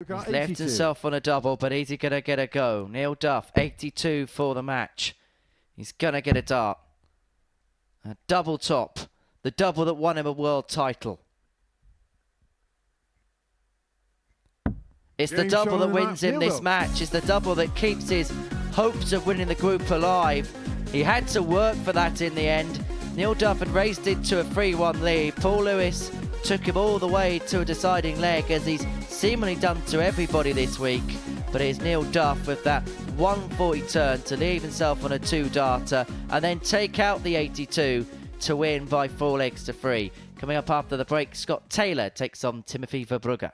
He's left himself on a double, but is he going to get a go? Neil Duff, 82 for the match. He's going to get a dart. A double top. The double that won him a world title. It's the double that wins him this match. It's the double that keeps his hopes of winning the group alive. He had to work for that in the end. Neil Duff had raced into a 3-1 lead. Paul Lewis took him all the way to a deciding leg, as he's seemingly done to everybody this week. But it's Neil Duff with that 140 turn to leave himself on a 2-darter and then take out the 82 to win by 4 legs to 3. Coming up after the break, Scott Taylor takes on Timothy Verbrugghe.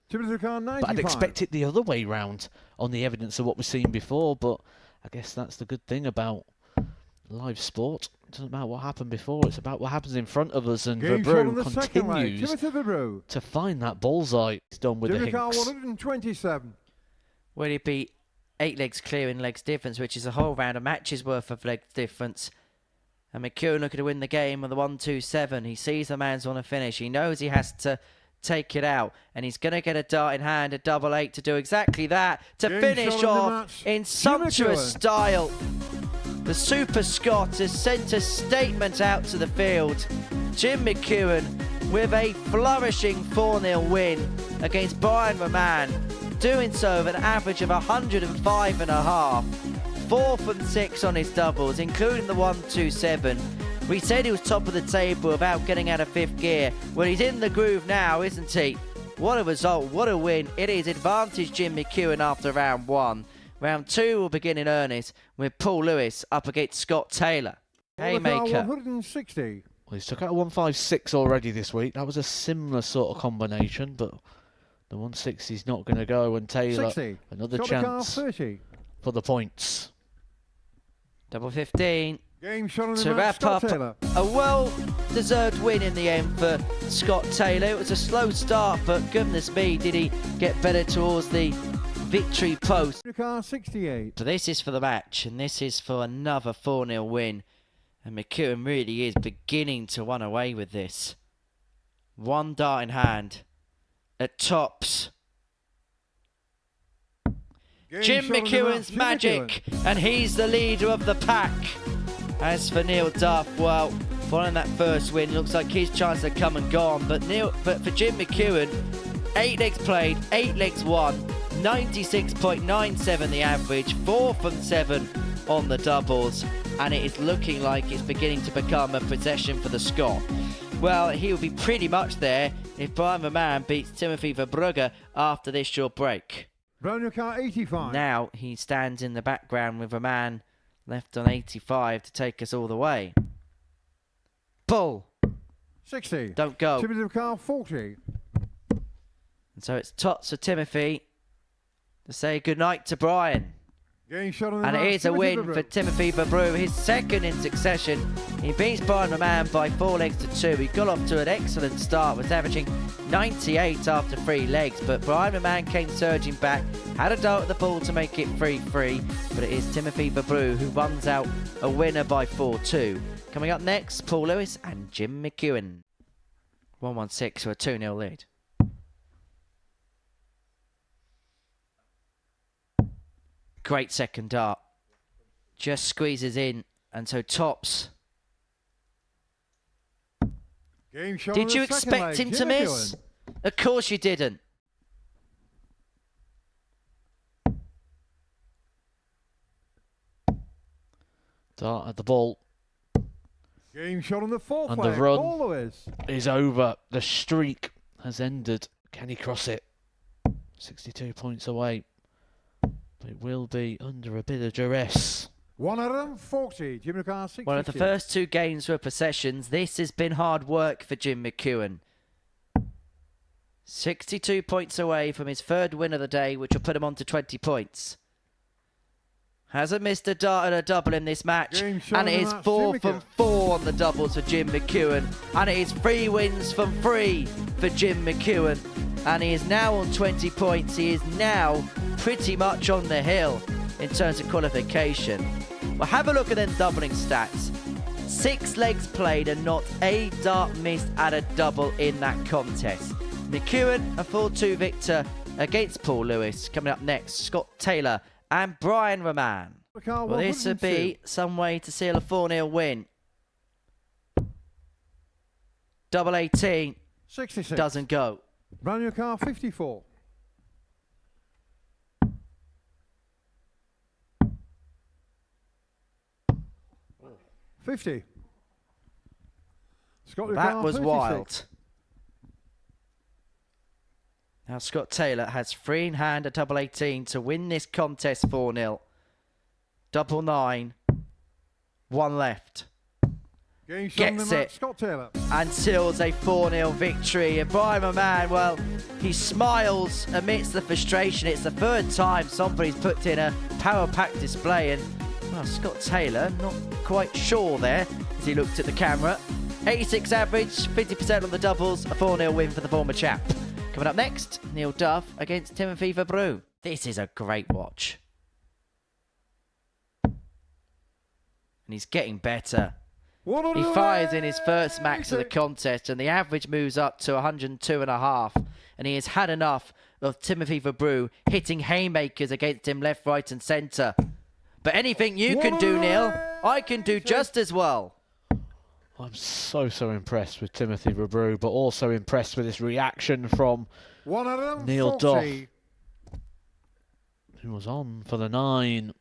But I'd expect it the other way round on the evidence of what we've seen before, but I guess that's the good thing about live sport. It doesn't matter what happened before, it's about what happens in front of us, and Verbrugghe continues to find that bullseye. He's done with the hinks. 127. Will it be 8 legs clear in legs difference, which is a whole round of matches worth of legs difference? And McEwan looking to win the game on the 127. He sees the man's on a finish. He knows he has to take it out, and he's going to get a dart in hand, a 8-8 to do exactly that, to finish off in sumptuous style. The Super Scot has sent a statement out to the field. Jim McEwan with a flourishing 4-0 win against Brian Raman, doing so with an average of 105.5. 4 from 6 on his doubles, including the 127. We said he was top of the table without getting out of 5th gear. Well, he's in the groove now, isn't he? What a result, what a win. It is advantage Jim McEwan after round 1. Round 2 will begin in earnest with Paul Lewis up against Scott Taylor. Haymaker. 160. Well, he's took out a 156 already this week. That was a similar sort of combination, but the 160's not going to go, and Taylor, 60. Another chance for the points. Double 15. Game shot to wrap up a well-deserved win in the end for Scott Taylor. It was a slow start, but goodness me, did he get better towards the victory post. 68. So this is for the match, and this is for another 4-0 win. And McEwan really is beginning to run away with this. 1 dart in hand. At tops. Jim McEwan's magic, and he's the leader of the pack. As for Neil Duff, well, following that first win, looks like his chance had come and gone. But for Jim McEwan, 8 legs played, 8 legs won, 96.97 the average, 4 from 7 on the doubles, and it is looking like it's beginning to become a possession for the Scot. Well, he'll be pretty much there if Brian Raman beats Timothy Verbrugghe after this short break. 85. Now he stands in the background with Raman left on 85 to take us all the way. Pull. 60. Don't go. Timothy 40. And so it's tots for Timothy to say goodnight to Brian. And it is a win for Timothy Verbrugghe, his 2nd in succession. He beats Brian Raman by 4 legs to 2. He got off to an excellent start, was averaging 98 after 3 legs, but Brian Raman came surging back, had a dart at the ball to make it 3-3, but it is Timothy Verbrugghe who runs out a winner by 4-2. Coming up next, Paul Lewis and Jim McEwan. 116 to a 2-0 lead. Great second dart. Just squeezes in, and so tops. Did you expect him to miss? Of course you didn't. Dart at the ball. Game shot on the 4th. And the run is over. The streak has ended. Can he cross it? 62 points away. But it will be under a bit of duress. 140. Jim McEwan 60. Well, if the first 2 games were possessions, this has been hard work for Jim McEwan. 62 points away from his 3rd win of the day, which will put him on to 20 points. Hasn't missed a dart and a double in this match. And it is 4 from 4 on the doubles for Jim McEwan. And it is 3 wins from 3 for Jim McEwan. And he is now on 20 points. He is now pretty much on the hill in terms of qualification. Well, have a look at them doubling stats. 6 legs played and not a dart missed at a double in that contest. McEwan, a 4-2 victor against Paul Lewis. Coming up next, Scott Taylor and Brian Raman. Well, this would be some way to seal a 4-0 win. Double 18 66. doesn't go. Brand new car 54. $50. Scott That was 36. wild. Now Scott Taylor has free in hand at double 18 to win this contest 4-0. Double 9. One left. Gets it Scott Taylor. and seals a 4-0 victory. And Brian Raman, well, he smiles amidst the frustration. It's the third time somebody's put in a power pack display, and well, Scott Taylor not quite sure there as he looked at the camera. 86 average, 50% on the doubles, a 4-0 win for the former champ. Coming up next, Neil Duff against Timothy Verbrugghe. This is a great watch. And he's getting better. He fires in his first max of the contest, and the average moves up to 102.5. And he has had enough of Timothy Verbrugghe hitting haymakers against him left, right, and centre. But anything you can do, Neil, I can do just as well. I'm so impressed with Timothy Verbrugghe, but also impressed with this reaction from Neil Duff, who was on for the 9.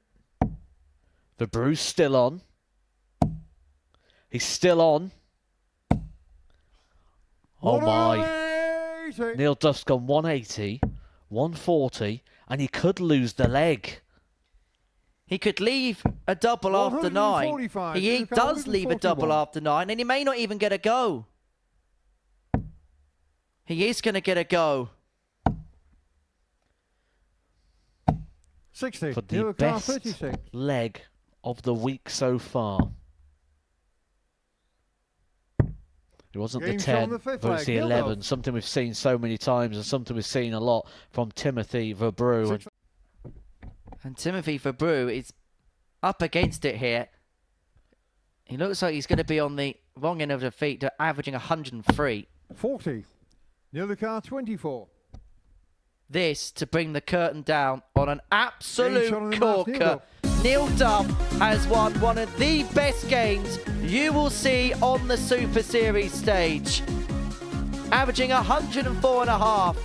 Verbrugge's still on. He's still on. Oh my. Neil Duff's gone 180, 140, and he could lose the leg. He could leave a double after 9. He does leave a double after 9, and he may not even get a go. He is going to get a go. 60. For the best leg of the week so far. It wasn't the 10, but it's the 11. Something we've seen so many times, and something we've seen a lot from Timothy Verbrugghe. And Timothy Verbrugghe is up against it here. He looks like he's going to be on the wrong end of the feet, averaging 103. 40. Near the car 24. This to bring the curtain down on an absolute corker. Neil Duff has won one of the best games you will see on the Super Series stage. Averaging 104.5.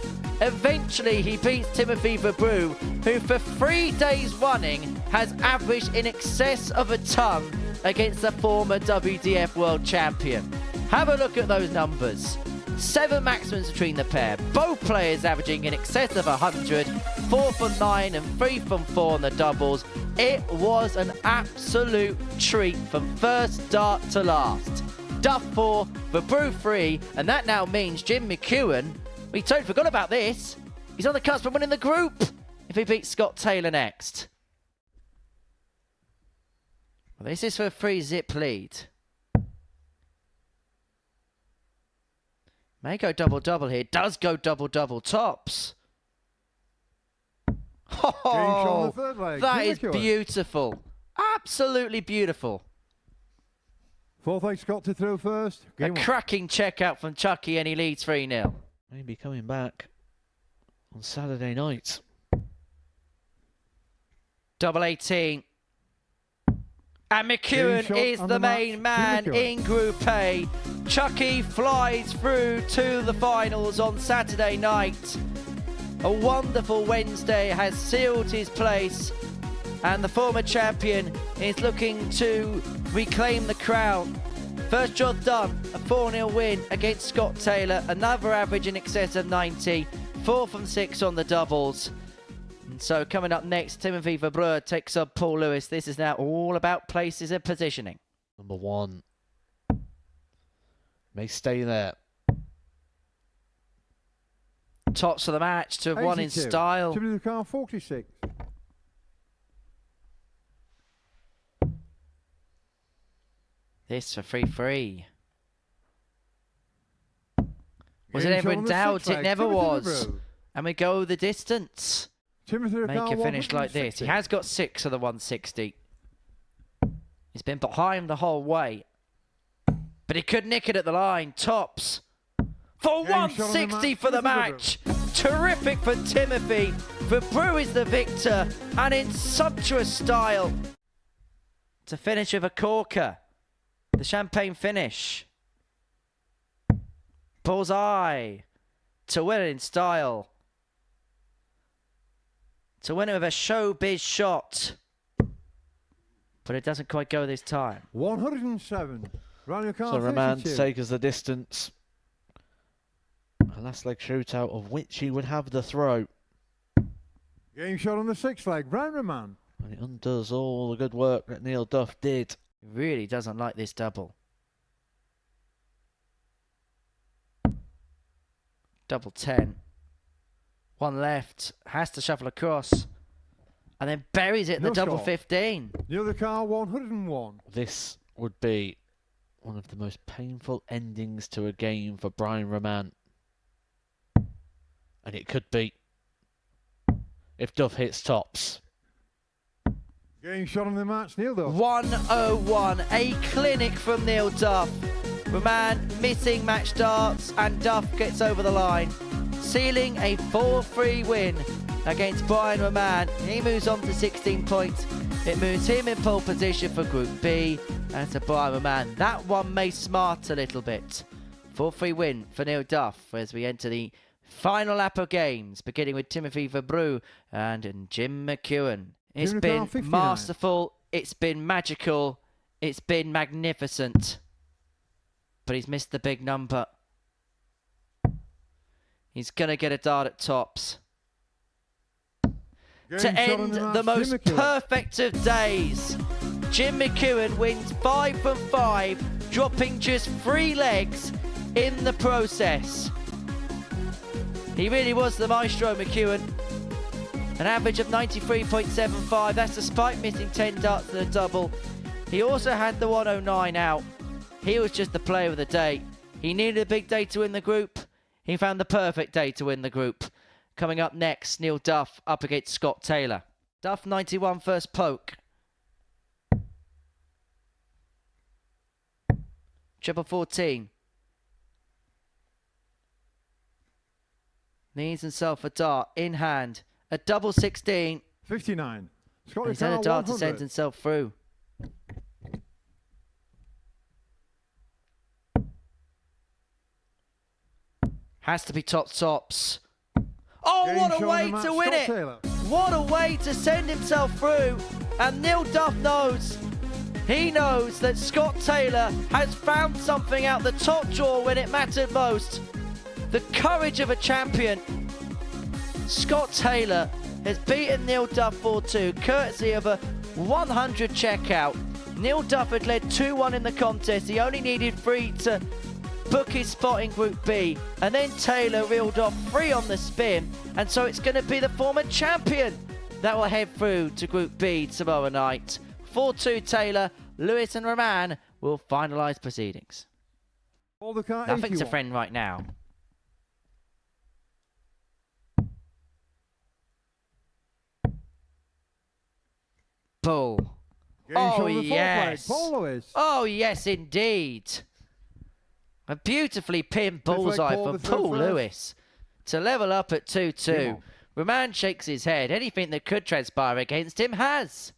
Eventually, he beats Timothy Verbrugghe, who for 3 days running has averaged in excess of a ton against the former WDF World Champion. Have a look at those numbers. 7 maximums between the pair. Both players averaging in excess of 100. 4 from 9 and 3 from 4 on the doubles. It was an absolute treat from first start to last. Duff 4, Verbrugghe 3, and that now means Jim McEwan, we totally forgot about this. He's on the cusp of winning the group if he beats Scott Taylor next. Well, this is for a 3-zip lead. May go double-double here. Does go double-double tops. Oh, that is beautiful. Absolutely beautiful. 4th Scott to throw first. A cracking check out from Chucky, and he leads 3-0. Maybe coming back on Saturday night. Double 18. And McEwan is the main man in Group A. Chucky flies through to the finals on Saturday night. A wonderful Wednesday has sealed his place, and the former champion is looking to reclaim the crown. First job done, a 4-0 win against Scott Taylor, another average in excess of 90, 4 from 6 on the doubles. And so coming up next, Timothy Verbrugghe takes up Paul Lewis. This is now all about places and positioning. Number 1. May stay there. Tops of the match to have won in style. Timothy the car 46. This for 3-3. Was it ever in doubt? It never was. And we go the distance. Make a finish like this. He has got 6 of the 160. He's been behind the whole way. But he could nick it at the line. Tops. For 160 for the match. Terrific for Timothy. Verbrugghe is the victor, and in sumptuous style. To finish with a corker. The champagne finish. Bullseye. To win it in style. To win it with a showbiz shot. But it doesn't quite go this time. 107. Round your car, So Raman 52. take us the distance. A last leg shootout of which he would have the throw. Game shot on the 6th leg. Round Raman. And it undoes all the good work that Neil Duff did. Really doesn't like this double. Double 10. One left. Has to shuffle across. And then buries it in the double 15. The other car, 101. This would be one of the most painful endings to a game for Brian Raman. And it could be if Duff hits tops. Game shot on the match, Neil Duff. 101. A clinic from Neil Duff. Raman missing match darts, and Duff gets over the line, sealing a 4-3 win against Brian Raman. He moves on to 16 points. It moves him in pole position for Group B, and to Brian Raman. That one may smart a little bit. 4-3 win for Neil Duff as we enter the final lap of games, beginning with Timothy Verbrugghe and Jim McEwan. It's been masterful, it's been magical, it's been magnificent. But he's missed the big number. He's going to get a dart at tops. To end the most perfect of days, Jim McEwan wins 5 from 5, dropping just 3 legs in the process. He really was the maestro, McEwan. An average of 93.75. That's despite missing 10 darts in the double. He also had the 109 out. He was just the player of the day. He needed a big day to win the group. He found the perfect day to win the group. Coming up next, Neil Duff up against Scott Taylor. Duff 91 first poke. Triple 14. Needs himself a dart in hand. A double 16. 59. He's had a dart to send himself through. Has to be tops. Oh, what a way to win it! What a way to send himself through. And Neil Duff knows. He knows that Scott Taylor has found something out the top drawer when it mattered most. The courage of a champion. Scott Taylor has beaten Neil Duff 4-2, courtesy of a 100 checkout. Neil Duff had led 2-1 in the contest. He only needed 3 to book his spot in Group B, and then Taylor reeled off 3 on the spin, and so it's going to be the former champion that will head through to Group B tomorrow night. 4-2 Taylor, Lewis and Raman will finalise proceedings. Nothing's a friend right now. Bull. Oh yes. Oh yes indeed. A beautifully pinned bullseye for Paul Lewis to level up at 2-2. Raman shakes his head. Anything that could transpire against him has.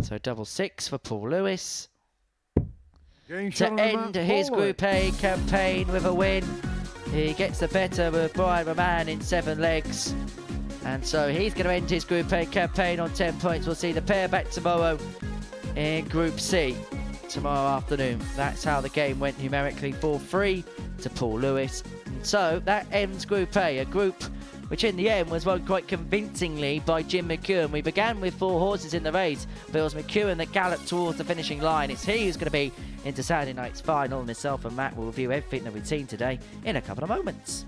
So double 6 for Paul Lewis. To end his Group A campaign with a win. He gets the better of Brian Raman in 7 legs. And so he's going to end his Group A campaign on 10 points. We'll see the pair back tomorrow in Group C tomorrow afternoon. That's how the game went numerically, 4-3 to Paul Lewis. And so that ends Group A, a group which in the end was won quite convincingly by Jim McEwan. We began with 4 horses in the race, but it was McEwan that galloped towards the finishing line. It's he who's going to be into Saturday night's final. Myself and Matt will review everything that we've seen today in a couple of moments.